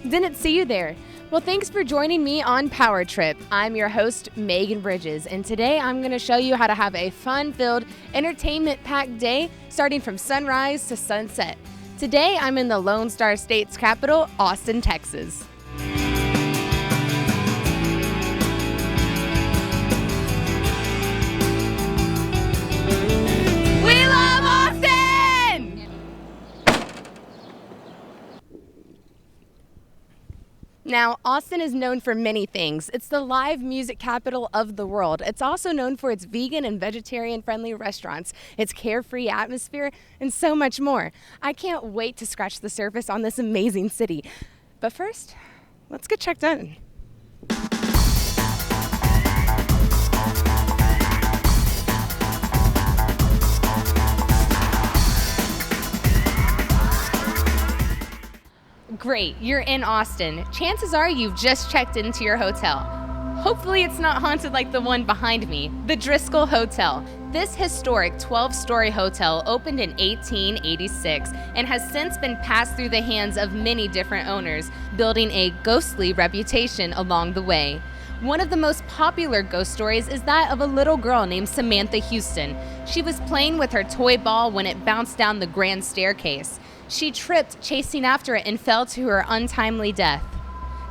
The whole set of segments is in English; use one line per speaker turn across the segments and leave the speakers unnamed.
Didn't see you there. Well, thanks for joining me on Power Trip. I'm your host, Meagan Bridges, and today I'm going to show you how to have a fun-filled, entertainment-packed day starting from sunrise to sunset. Today, I'm in the Lone Star State's capital, Austin, Texas. We love Austin! Now, Austin is known for many things. It's the live music capital of the world. It's also known for its vegan and vegetarian-friendly restaurants, its carefree atmosphere, and so much more. I can't wait to scratch the surface on this amazing city. But first, let's get checked in. Great, you're in Austin. Chances are you've just checked into your hotel. Hopefully it's not haunted like the one behind me, the Driscoll Hotel. This historic 12-story hotel opened in 1886 and has since been passed through the hands of many different owners, building a ghostly reputation along the way. One of the most popular ghost stories is that of a little girl named Samantha Houston. She was playing with her toy ball when it bounced down the grand staircase. She tripped chasing after it and fell to her untimely death.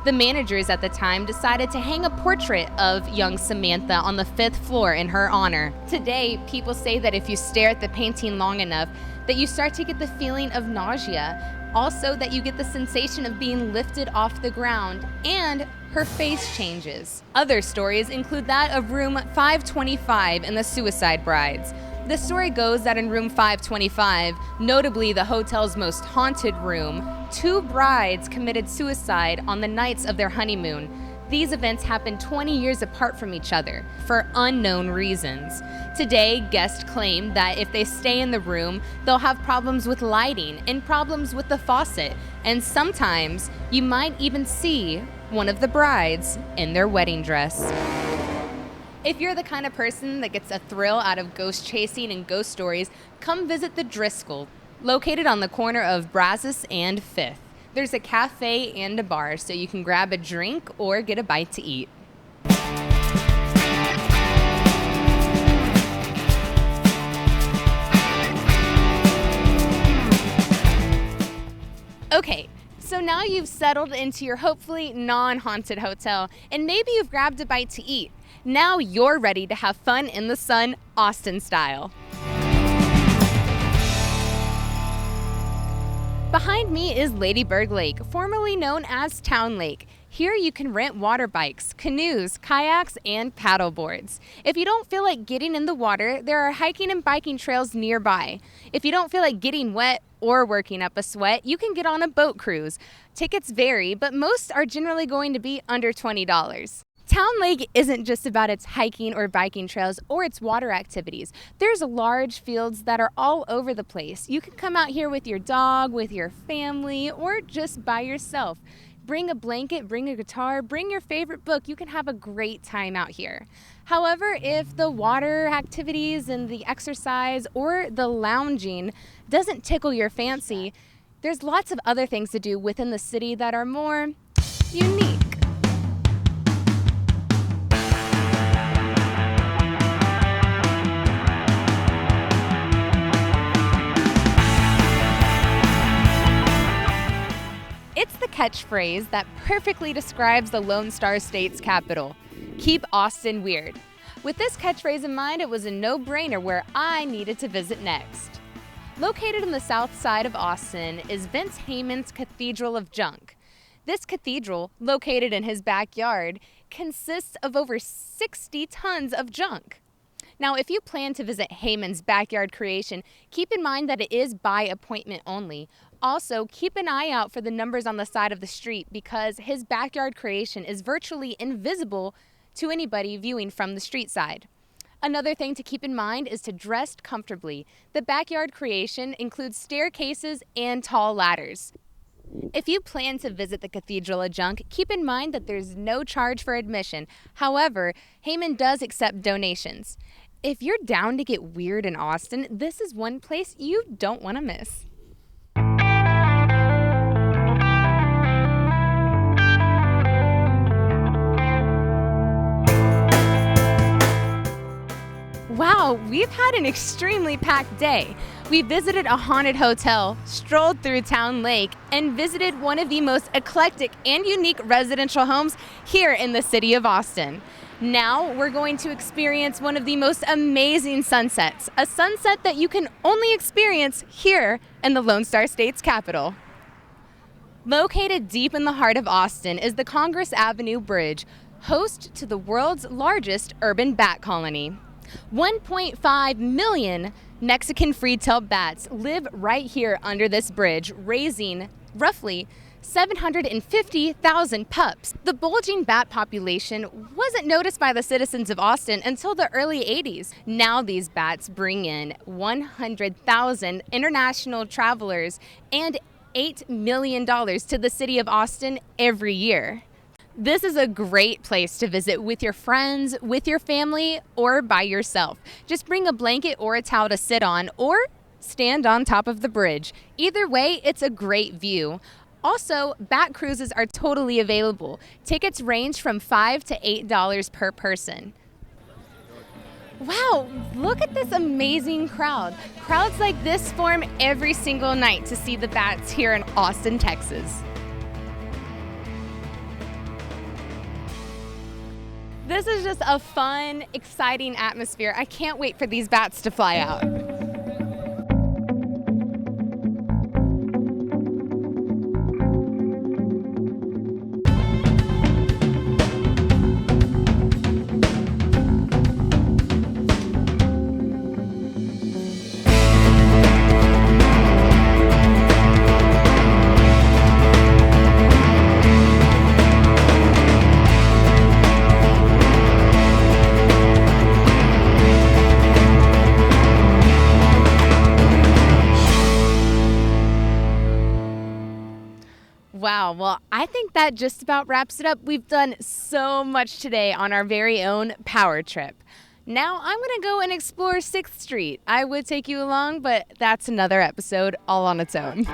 The managers at the time decided to hang a portrait of young Samantha on the 5th floor in her honor. Today, people say that if you stare at the painting long enough, that you start to get the feeling of nausea. Also, that you get the sensation of being lifted off the ground, and her face changes. Other stories include that of room 525 and the Suicide Brides. The story goes that in room 525, notably the hotel's most haunted room, 2 brides committed suicide on the nights of their honeymoon. These events happened 20 years apart from each other, for unknown reasons. Today, guests claim that if they stay in the room, they'll have problems with lighting and problems with the faucet, and sometimes you might even see one of the brides in their wedding dress. If you're the kind of person that gets a thrill out of ghost chasing and ghost stories, come visit the Driscoll, located on the corner of Brazos and 5th. There's a cafe and a bar, so you can grab a drink or get a bite to eat. Okay, so now you've settled into your hopefully non-haunted hotel, and maybe you've grabbed a bite to eat. Now you're ready to have fun in the sun, Austin style. Behind me is Ladybird Lake, formerly known as Town Lake. Here you can rent water bikes, canoes, kayaks, and paddle boards. If you don't feel like getting in the water, there are hiking and biking trails nearby. If you don't feel like getting wet or working up a sweat, you can get on a boat cruise. Tickets vary, but most are generally going to be under $20. Town Lake isn't just about its hiking or biking trails or its water activities. There's large fields that are all over the place. You can come out here with your dog, with your family, or just by yourself. Bring a blanket, bring a guitar, bring your favorite book. You can have a great time out here. However, if the water activities and the exercise or the lounging doesn't tickle your fancy, there's lots of other things to do within the city that are more unique. It's the catchphrase that perfectly describes the Lone Star State's capital. Keep Austin weird. With this catchphrase in mind, it was a no-brainer where I needed to visit next. Located on the south side of Austin is Vince Heyman's Cathedral of Junk. This cathedral, located in his backyard, consists of over 60 tons of junk. Now, if you plan to visit Heyman's backyard creation, keep in mind that it is by appointment only. Also, keep an eye out for the numbers on the side of the street because his backyard creation is virtually invisible to anybody viewing from the street side. Another thing to keep in mind is to dress comfortably. The backyard creation includes staircases and tall ladders. If you plan to visit the Cathedral of Junk, keep in mind that there's no charge for admission. However, Heyman does accept donations. If you're down to get weird in Austin, this is one place you don't want to miss. we've had an extremely packed day. We visited a haunted hotel, strolled through Town Lake, and visited one of the most eclectic and unique residential homes here in the city of Austin. Now we're going to experience one of the most amazing sunsets, a sunset that you can only experience here in the Lone Star State's capital. Located deep in the heart of Austin is the Congress Avenue Bridge, host to the world's largest urban bat colony. 1.5 million Mexican free-tailed bats live right here under this bridge, raising roughly 750,000 pups. The bulging bat population wasn't noticed by the citizens of Austin until the early 80s. Now these bats bring in 100,000 international travelers and $8 million to the city of Austin every year. This is a great place to visit with your friends, with your family, or by yourself. Just bring a blanket or a towel to sit on, or stand on top of the bridge. Either way, it's a great view. Also, bat cruises are totally available. Tickets range from $5 to $8 per person. Wow, look at this amazing crowd. Crowds like this form every single night to see the bats here in Austin, Texas. This is just a fun, exciting atmosphere. I can't wait for these bats to fly out. Wow, well, I think that just about wraps it up. We've done so much today on our very own power trip. Now I'm going to go and explore 6th Street. I would take you along, but that's another episode all on its own.